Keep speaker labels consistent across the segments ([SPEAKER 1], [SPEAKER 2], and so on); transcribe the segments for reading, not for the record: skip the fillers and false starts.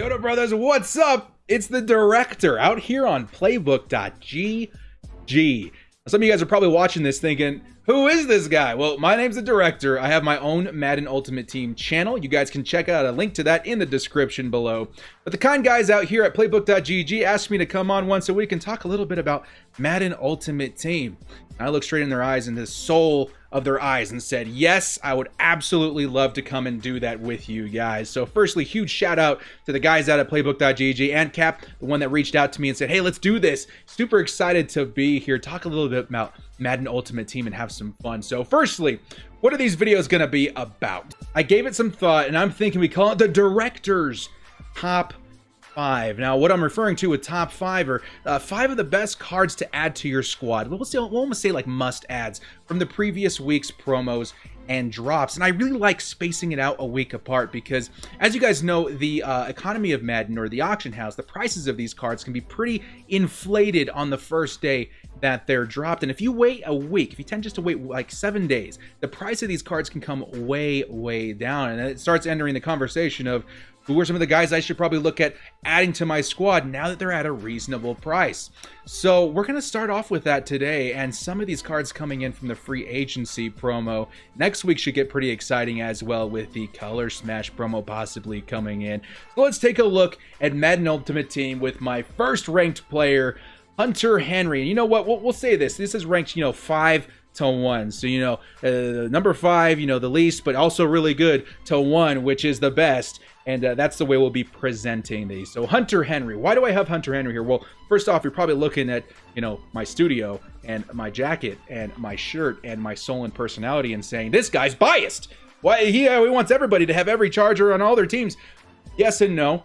[SPEAKER 1] What up, brothers? What's up? It's the director out here on playbook.gg. Some of you guys are probably watching this thinking, who is this guy? Well, my name's the director. I have my own Madden Ultimate Team channel. You guys can check out a link to that in the description below. But the kind guys out here at playbook.gg asked me to come on once a week and talk a little bit about Madden Ultimate Team. I looked straight in their eyes, in the soul of their eyes, and said, yes, I would absolutely love to come and do that with you guys. So firstly, huge shout out to the guys out at playbook.gg and Cap, the one that reached out to me and said, hey, let's do this. Super excited to be here, talk a little bit about Madden Ultimate Team and have some fun. So firstly, what are these videos going to be about? I gave it some thought, and I'm thinking we call it the Director's Top 5. Now, what I'm referring to with top 5 are 5 of the best cards to add to your squad. We'll almost say like must-adds from the previous week's promos and drops. And I really like spacing it out a week apart because, as you guys know, the economy of Madden, or the auction house, the prices of these cards can be pretty inflated on the first day that they're dropped. And if you wait a week, if you tend just to wait like 7 days, the price of these cards can come way down. And it starts entering the conversation of, who are some of the guys I should probably look at adding to my squad now that they're at a reasonable price? So we're going to start off with that today, and some of these cards coming in from the free agency promo. Next week should get pretty exciting as well, with the Color Smash promo possibly coming in. So let's take a look at Madden Ultimate Team with my first ranked player, Hunter Henry. And you know what? We'll say this. This is ranked, 5 to 1. So, number 5, the least, but also really good, to 1, which is the best. And that's the way we'll be presenting these. So Hunter Henry. Why do I have Hunter Henry here? Well, first off, you're probably looking at, my studio and my jacket and my shirt and my soul and personality and saying, this guy's biased. Why he wants everybody to have every Charger on all their teams. Yes and no.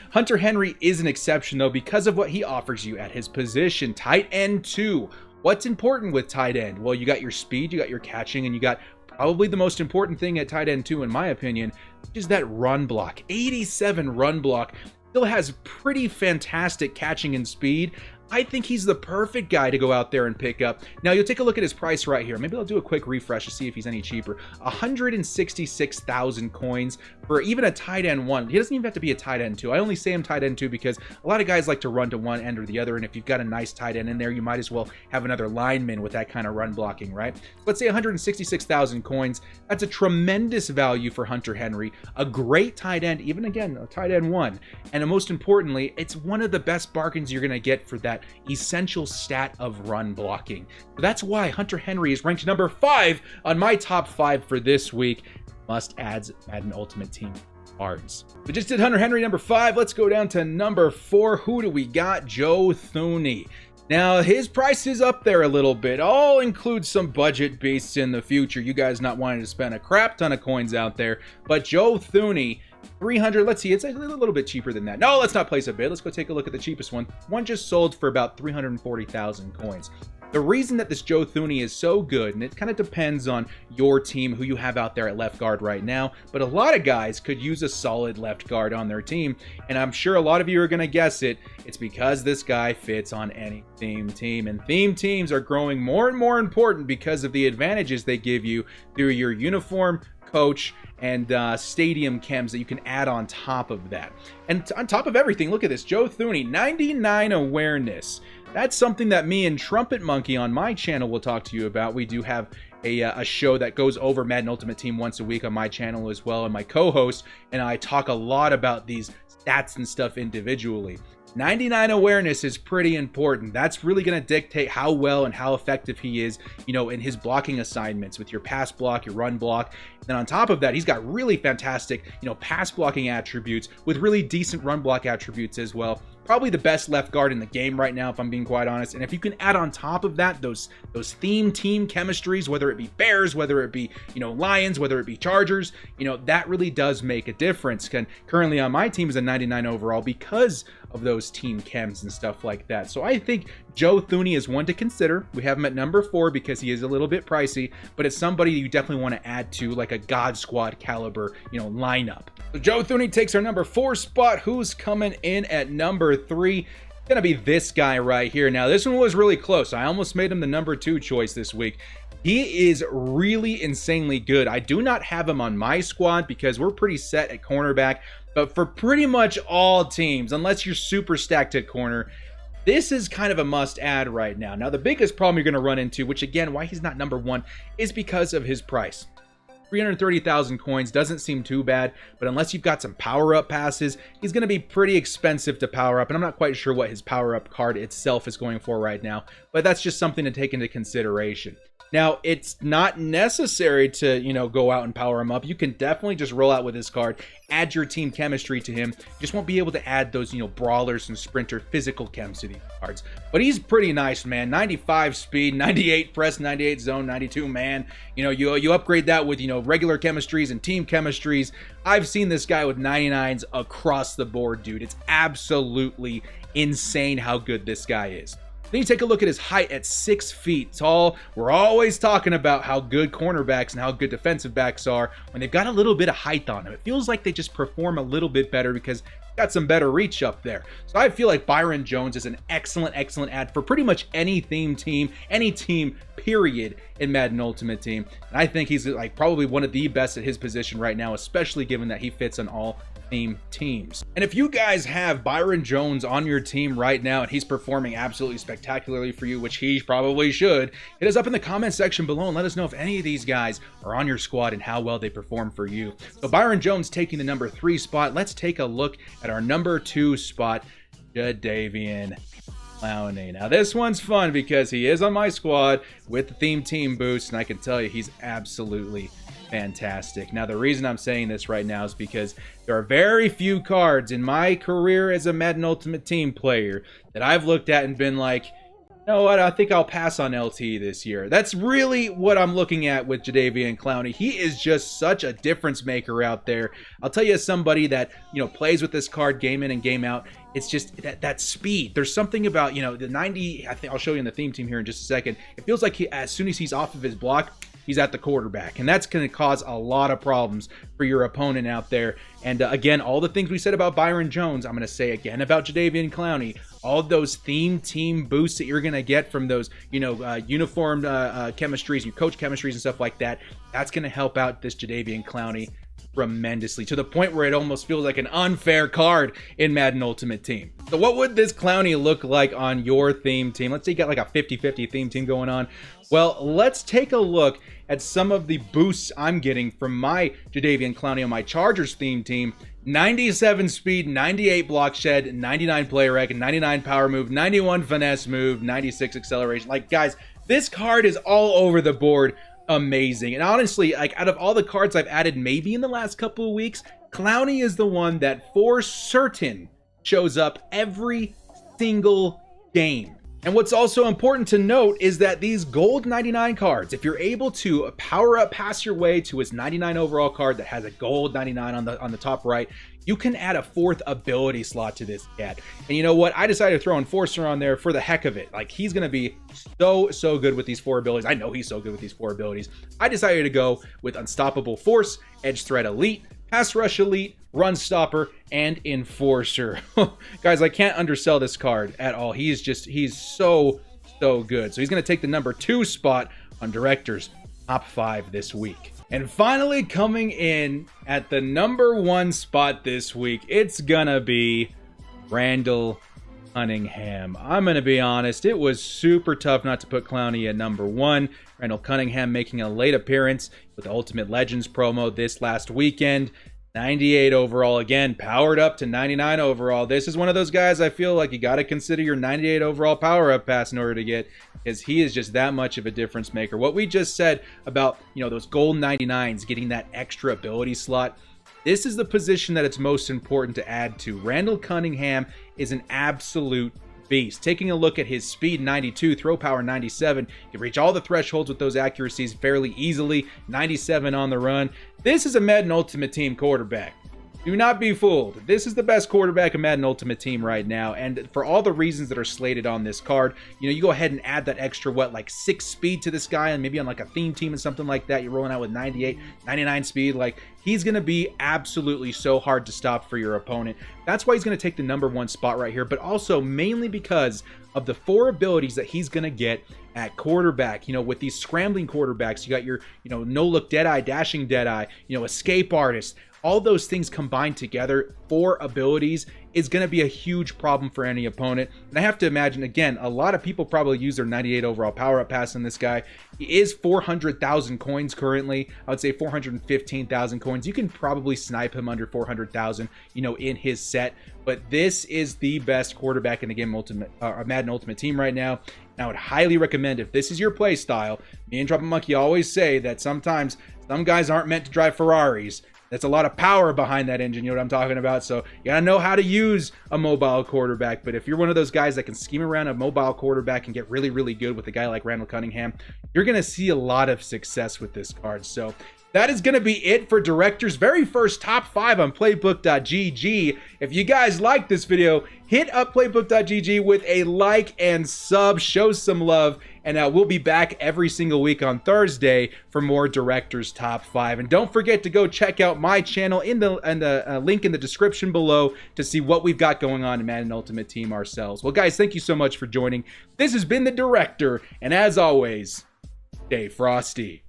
[SPEAKER 1] Hunter Henry is an exception, though, because of what he offers you at his position, tight end 2. What's important with tight end? Well, you got your speed, you got your catching, and you got probably the most important thing at tight end 2, in my opinion, is that run block. 87 run block. Still has pretty fantastic catching and speed. I think he's the perfect guy to go out there and pick up. Now, you'll take a look at his price right here. Maybe I'll do a quick refresh to see if he's any cheaper. 166,000 coins for even a tight end 1. He doesn't even have to be a tight end 2. I only say him tight end 2 because a lot of guys like to run to one end or the other, and if you've got a nice tight end in there, you might as well have another lineman with that kind of run blocking, right? So let's say 166,000 coins. That's a tremendous value for Hunter Henry. A great tight end, even again, a tight end 1. And most importantly, it's one of the best bargains you're going to get for that essential stat of run blocking. So that's why Hunter Henry is ranked number 5 on my top 5 for this week. Must adds Madden Ultimate Team cards. We just did Hunter Henry number 5. Let's go down to number 4. Who do we got? Joe Thuney. Now, his price is up there a little bit. I'll include some budget beasts in the future. You guys not wanting to spend a crap ton of coins out there. But Joe Thuney, 300, let's see, it's a little bit cheaper than that. No, let's not place a bid. Let's go take a look at the cheapest one. One just sold for about 340,000 coins. The reason that this Joe Thuney is so good, and it kind of depends on your team, who you have out there at left guard right now, but a lot of guys could use a solid left guard on their team, and I'm sure a lot of you are going to guess it. It's because this guy fits on any theme team, and theme teams are growing more and more important because of the advantages they give you through your uniform, coach, and stadium chems that you can add on top of that. And on top of everything, look at this. Joe Thuney, 99 awareness. That's something that me and Trumpet Monkey on my channel will talk to you about. We do have a show that goes over Madden Ultimate Team once a week on my channel as well, and my co-host and I talk a lot about these stats and stuff individually. 99 awareness is pretty important. That's really going to dictate how well and how effective he is, in his blocking assignments with your pass block, your run block. And then on top of that, he's got really fantastic, pass blocking attributes with really decent run block attributes as well. Probably the best left guard in the game right now, if I'm being quite honest. And if you can add on top of that those theme team chemistries, whether it be Bears, whether it be Lions, whether it be Chargers, that really does make a difference. Currently on my team is a 99 overall because of those team chems and stuff like that. So I think Joe Thuney is one to consider. We have him at number 4 because he is a little bit pricey, but it's somebody you definitely want to add to like a God Squad caliber, lineup. So Joe Thuney takes our number 4 spot. Who's coming in at number 3? Gonna be this guy right here. Now, this one was really close. I almost made him the number 2 choice this week. He is really insanely good. I do not have him on my squad because we're pretty set at cornerback, but for pretty much all teams, unless you're super stacked at corner, this is kind of a must-add right now. Now, the biggest problem you're going to run into, which again, why he's not number one, is because of his price. 330,000 coins doesn't seem too bad, but unless you've got some power-up passes, he's going to be pretty expensive to power up, and I'm not quite sure what his power-up card itself is going for right now, but that's just something to take into consideration. Now, it's not necessary to, go out and power him up. You can definitely just roll out with his card, add your team chemistry to him. You just won't be able to add those, brawlers and sprinter physical chems to these cards. But he's pretty nice, man. 95 speed, 98 press, 98 zone, 92 man. You upgrade that with, regular chemistries and team chemistries. I've seen this guy with 99s across the board, dude. It's absolutely insane how good this guy is. Then you take a look at his height at 6 feet tall. We're always talking about how good cornerbacks and how good defensive backs are when they've got a little bit of height on them. It feels like they just perform a little bit better because they've got some better reach up there. So I feel like Byron Jones is an excellent add for pretty much any theme team, any team, period, in Madden Ultimate Team. And I think he's like probably one of the best at his position right now, especially given that he fits on all theme teams. And if you guys have Byron Jones on your team right now and he's performing absolutely spectacularly for you, which he probably should, hit us up in the comment section below and let us know if any of these guys are on your squad and how well they perform for you. So Byron Jones taking the number 3 spot. Let's take a look at our number 2 spot, Jadeveon Clowney. Now this one's fun because he is on my squad with the theme team boost, and I can tell you he's absolutely fantastic. Now the reason I'm saying this right now is because there are very few cards in my career as a Madden Ultimate Team player that I've looked at and been like, you know what, I think I'll pass on LT this year. That's really what I'm looking at with Jadeveon Clowney. He is just such a difference maker out there. I'll tell you, as somebody that, plays with this card game in and game out, it's just that speed. There's something about, the 90, I think I'll show you in the theme team here in just a second. It feels like as soon as he's off of his block, he's at the quarterback, and that's going to cause a lot of problems for your opponent out there. And again, all the things we said about Byron Jones, I'm going to say again about Jadeveon Clowney. All those theme team boosts that you're going to get from those, uniformed chemistries, your coach chemistries and stuff like that, that's going to help out this Jadeveon Clowney tremendously, to the point where it almost feels like an unfair card in Madden Ultimate Team. So what would this Clowney look like on your theme team? Let's say you got like a 50-50 theme team going on. Well, let's take a look at some of the boosts I'm getting from my Jadeveon Clowney on my Chargers theme team. 97 speed, 98 block shed, 99 play rec, 99 power move, 91 finesse move, 96 acceleration. Like, guys, this card is all over the board. Amazing. And honestly, like, out of all the cards I've added maybe in the last couple of weeks, Clowney is the one that for certain shows up every single game. And what's also important to note is that these gold 99 cards, if you're able to power up past your way to his 99 overall card that has a gold 99 on the top right, you can add a 4th ability slot to this cat. And you know what? I decided to throw Enforcer on there for the heck of it. Like, he's going to be so good with these 4 abilities. I know he's so good with these 4 abilities. I decided to go with Unstoppable Force, Edge Threat Elite, Pass Rush Elite, Run Stopper, and Enforcer. Guys, I can't undersell this card at all. He's so good. So he's going to take the number 2 spot on Director's Top 5 this week. And finally, coming in at the number 1 spot this week, it's gonna be Randall Cunningham. I'm gonna be honest, it was super tough not to put Clowney at number 1. Randall Cunningham making a late appearance with the Ultimate Legends promo this last weekend. 98 overall, again, powered up to 99 overall. This is one of those guys I feel like you got to consider your 98 overall power-up pass in order to get, because he is just that much of a difference maker. What we just said about, those gold 99s, getting that extra ability slot, this is the position that it's most important to add to. Randall Cunningham is an absolute beast. Taking a look at his speed 92, throw power 97, you can reach all the thresholds with those accuracies fairly easily. 97 on the run. This is a Madden Ultimate Team quarterback. Do not be fooled. This is the best quarterback in Madden Ultimate Team right now, and for all the reasons that are slated on this card, you know, you go ahead and add that extra, what, like 6 speed to this guy, and maybe on like a theme team and something like that, you're rolling out with 98, 99 speed, like, he's going to be absolutely so hard to stop for your opponent. That's why he's going to take the #1 spot right here, but also mainly because of the 4 abilities that he's going to get at quarterback. You know, with these scrambling quarterbacks, you got your, you know, no-look Deadeye, dashing Deadeye, you know, escape artist. All those things combined together, 4 abilities, is going to be a huge problem for any opponent. And I have to imagine, again, a lot of people probably use their 98 overall power-up pass on this guy. He is 400,000 coins currently. I would say 415,000 coins. You can probably snipe him under 400,000, you know, in his set. But this is the best quarterback in the game, Madden Ultimate Team right now. And I would highly recommend, if this is your play style, me and Drop a Monkey always say that sometimes some guys aren't meant to drive Ferraris. That's a lot of power behind that engine, you know what I'm talking about? So you gotta know how to use a mobile quarterback. But if you're one of those guys that can scheme around a mobile quarterback and get really, really good with a guy like Cunningham, you're gonna see a lot of success with this card. So that is going to be it for Director's very first top 5 on Playbook.gg. If you guys like this video, hit up Playbook.gg with a like and sub. Show some love. And we'll be back every single week on Thursday for more Director's top 5. And don't forget to go check out my channel in the link in the description below to see what we've got going on in Madden Ultimate Team ourselves. Well, guys, thank you so much for joining. This has been the Director. And as always, stay frosty.